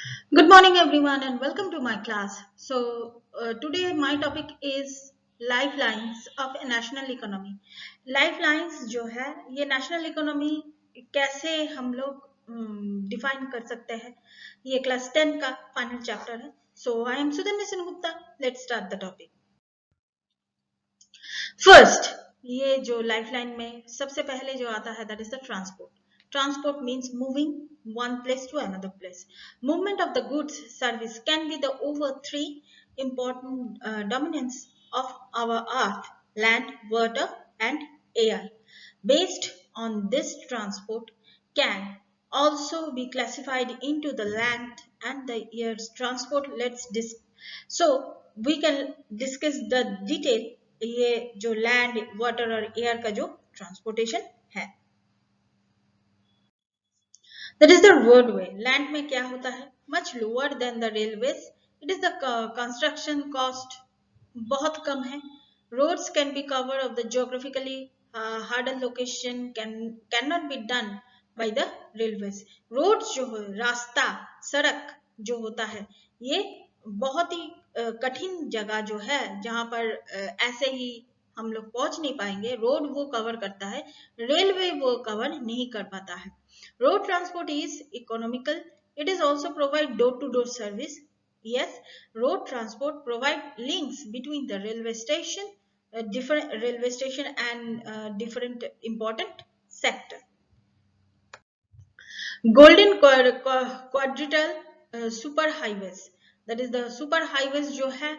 Good morning, everyone, and welcome to my class. Today my topic is lifelines of a national economy. Lifelines जो है ये national economy कैसे हम लोग define कर सकते हैं, ये क्लास 10 का फाइनल चैप्टर है. So I am Sudhanya Sengupta. Let's start the topic. First, ये जो लाइफलाइन में सबसे पहले जो आता है that is the transport. Transport means moving one place to another place. Movement of the goods service can be the over three important dominants of our earth: land, water, and air. Based on this, transport can also be classified into the land and the air's transport. So we can discuss the detail ये जो land water और air का जो transportation है. That is the roadway. Land में क्या होता है, much lower than the railways. It is the construction cost बहुत कम है. Roads can be cover of the geographically harden location can not be done by the railways. Roads जो है, रास्ता, सड़क जो होता है, ये बहुत ही कठिन जगह जो है जहां पर ऐसे ही हम लोग पहुंच नहीं पाएंगे. रोड वो कवर करता है, रेलवे वो कवर नहीं कर पाता है. Road transport is economical. It is also provide door-to-door service. Yes, road transport provide links between the railway station, different railway station and different important sector. Golden quadrilateral super highways. That is the super highways जो है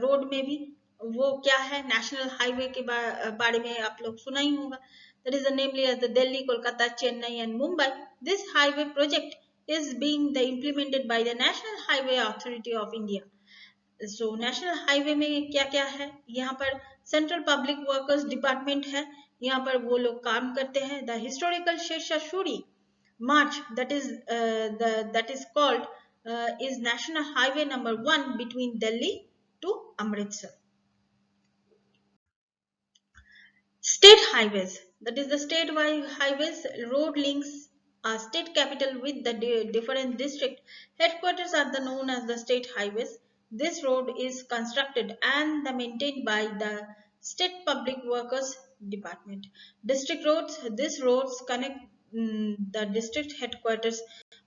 road में भी, वो क्या है, national highway के बारे में आप लोग सुना ही होगा. That is the namely as the Delhi, Kolkata, Chennai and Mumbai. This highway project is being implemented by the National Highway Authority of India. So national highway में क्या क्या है, यहाँ पर सेंट्रल पब्लिक वर्कर्स डिपार्टमेंट है, यहाँ पर वो लोग काम करते हैं. द हिस्टोरिकल शेषाचूड़ी march that is called is national highway number 1 between Delhi to Amritsar. State highways, that is the state-wide highways. Road links a state capital with the different district headquarters are known as the state highways. This road is constructed and maintained by the state public workers department. District roads, these roads connect the district headquarters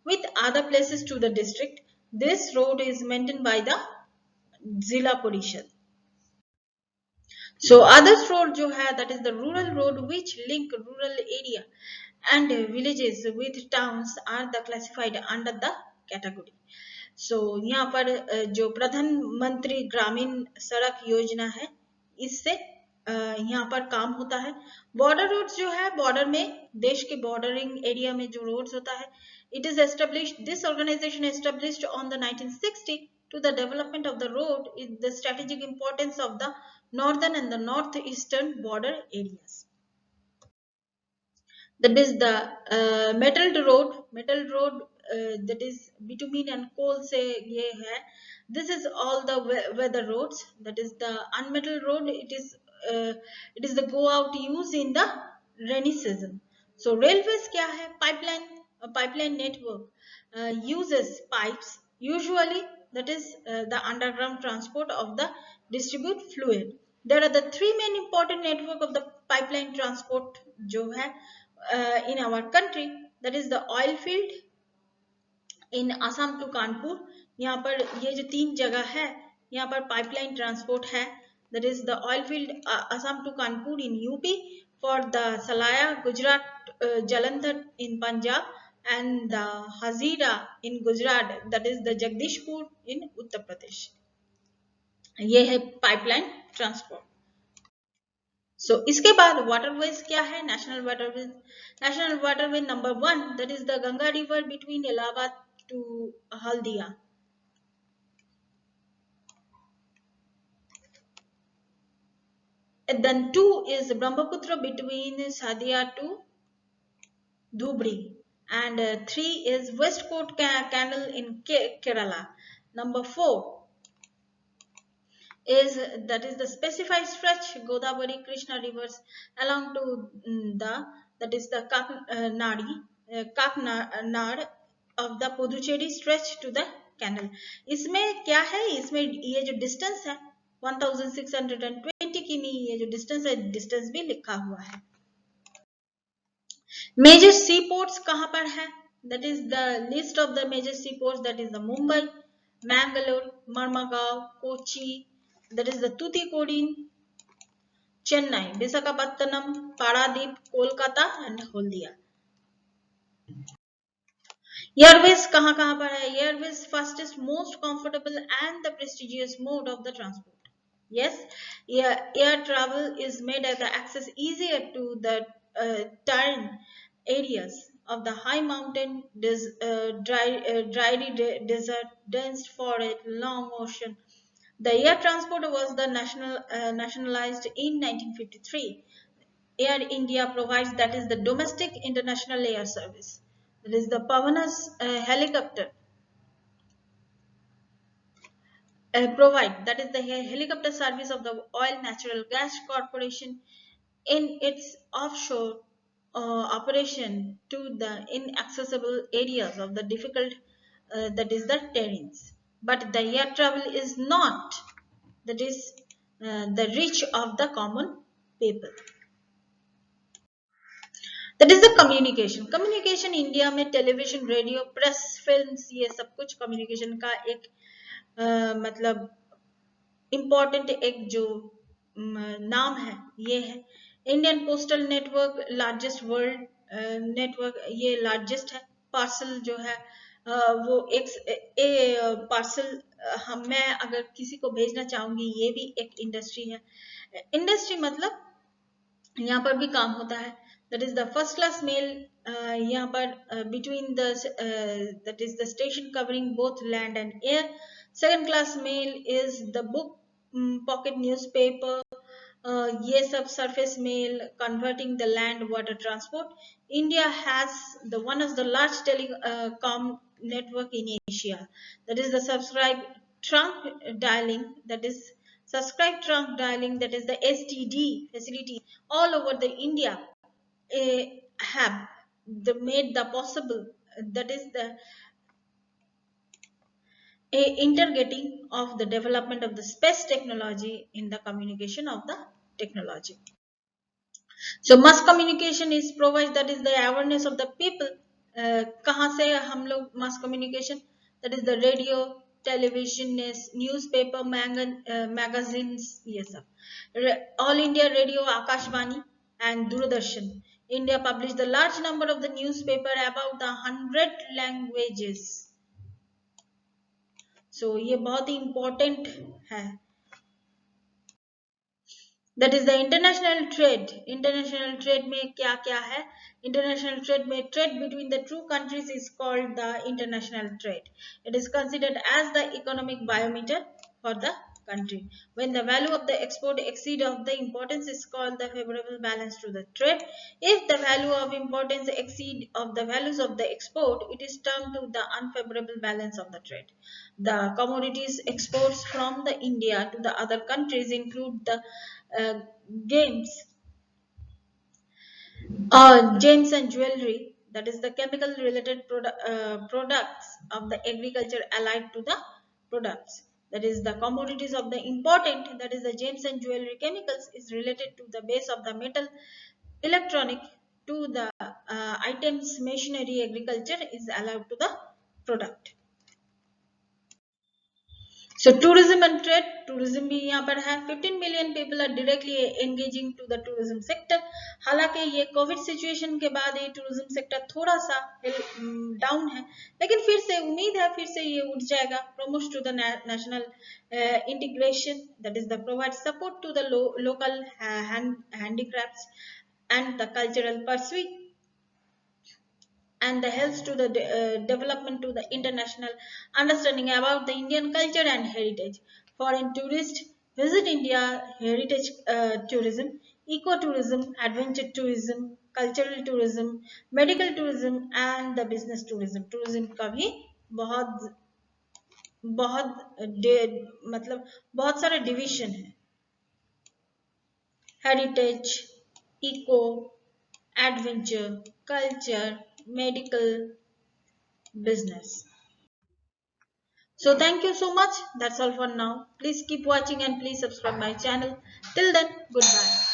with other places to the district. This road is maintained by the Zilla Parishad. So others road जो है, that is the rural road which link rural area and villages with towns are the classified under the category. So यहाँ पर जो प्रधानमंत्री ग्रामीण सड़क योजना है, इससे यहाँ पर काम होता है. बॉर्डर रोड्स जो है, बॉर्डर में, देश के बॉर्डरिंग एरिया में जो रोड्स होता है, it is established, this organization established on the 1960 to the development of the road is the strategic importance of the northern and the northeastern border areas. That is the metal road that is bitumen and coal से ये है. This is all the weather roads. That is the unmetal road. It is the go out use in the rainy season. So railways क्या है, pipeline network uses pipes usually, that is the underground transport of the distribute fluid. There are the three main important network of the pipeline transport जो है in our country. That is the oil field in Assam to Kanpur. यहाँ पर ये जो तीन जगह है, यहाँ पर पाइपलाइन ट्रांसपोर्ट है. That is the oil field Assam to Kanpur in UP, for the Salaya Gujarat, Jalandhar in Punjab, and the Hazira in Gujarat, that is the Jagdishpur in Uttar Pradesh. ये है pipeline transport. सो इसके बाद waterways क्या है, national waterway number 1, that is the Ganga river between Allahabad to Haldia. And then 2 is Brahmaputra between Sadia to Dhubri, and 3 is West Coast Canal in Kerala. Number 4 is that is the specified stretch Godavari Krishna rivers along to the, that is the Kaknad of the Puducherry stretch to the canal. इसमें क्या है, इसमें ये जो distance है 1620 किमी, ये जो डिस्टेंस है, डिस्टेंस भी लिखा हुआ है। मेजर सी पोर्ट्स कहां पर है? That is the list of the major sea ports, that is the Mumbai, Mangalore, Marmagao, Kochi, that is the Tuticorin, Chennai, Visakhapatnam, Paradip, Kolkata and Haldia. Airways कहां कहां पर है? Airways fastest, most comfortable and the prestigious mode of the transport. Yes, air travel is made as the access easier to the terrain areas of the high mountain, dry desert, dense forest, long ocean. The air transport was the nationalized in 1953. Air India provides, that is the domestic international air service. That is the Pavanas helicopter provide, that is the helicopter service of the Oil Natural Gas Corporation in its offshore operation to the inaccessible areas of the difficult, that is the terrains. But the air travel is not, that is the reach of the common people. That is the communication. Communication India में television, radio, press, films, ये सब कुछ communication का एक मतलब important एक जो नाम है ये है। Indian postal network largest world network, ये लार्जेस्ट है। पार्सल जो है वो एक पार्सल मैं अगर किसी को भेजना चाहूंगी, ये भी एक इंडस्ट्री है। इंडस्ट्री मतलब यहाँ पर भी काम होता है। that is the first class mail, यहाँ पर between the that is the station covering both land and air. Second class mail is the book, pocket newspaper, ये सब surface mail, converting the land water transport. India has the one of the large telecom network in Asia, that is the subscribe trunk dialing, that is subscribe trunk dialing, that is the STD facility all over the India have made the possible, that is the intergetting of the development of the space technology in the communication of the technology. So mass communication is provides, that is the awareness of the people. कहाँ से हम लोग mass communication, that is the radio, television, newspaper, magazines, ये सब। All India Radio, Akashvani and Doordarshan. India published the large number of the newspaper about the 100 languages. So ये बहुत ही important है। That is the international trade. International trade में क्या क्या है? International trade में trade between the two countries is called the international trade. It is considered as the economic barometer for the country. When the value of the export exceed of the importance is called the favorable balance to the trade. If the value of importance exceed of the values of the export, it is termed to the unfavorable balance of the trade. The commodities exports from the India to the other countries include the games, gems and jewelry, that is the chemical related products of the agriculture allied to the products, that is the commodities of the important, that is the gems and jewelry, chemicals is related to the base of the metal, electronic to the items, machinery, agriculture is allowed to the product. So tourism and trade, tourism भी यहाँ पर है। 15 million people are directly engaging to the tourism sector. हालांकि ये Covid situation के बाद ये tourism sector थोड़ा सा डाउन है, लेकिन फिर से उम्मीद है फिर से ये उठ जाएगा। Promotes to the national integration, that is the provide support to the local handicrafts and the cultural pursuit, and the helps to the development to the international understanding about the Indian culture and heritage. Foreign tourists visit India, heritage tourism, ecotourism, adventure tourism, cultural tourism, medical tourism and the business tourism. Tourism का भी बहुत बहुत मतलब बहुत सारे division है। Heritage, eco, adventure, culture, medical, business. So thank you so much. That's all for now. Please keep watching and please subscribe my channel. Till then, goodbye.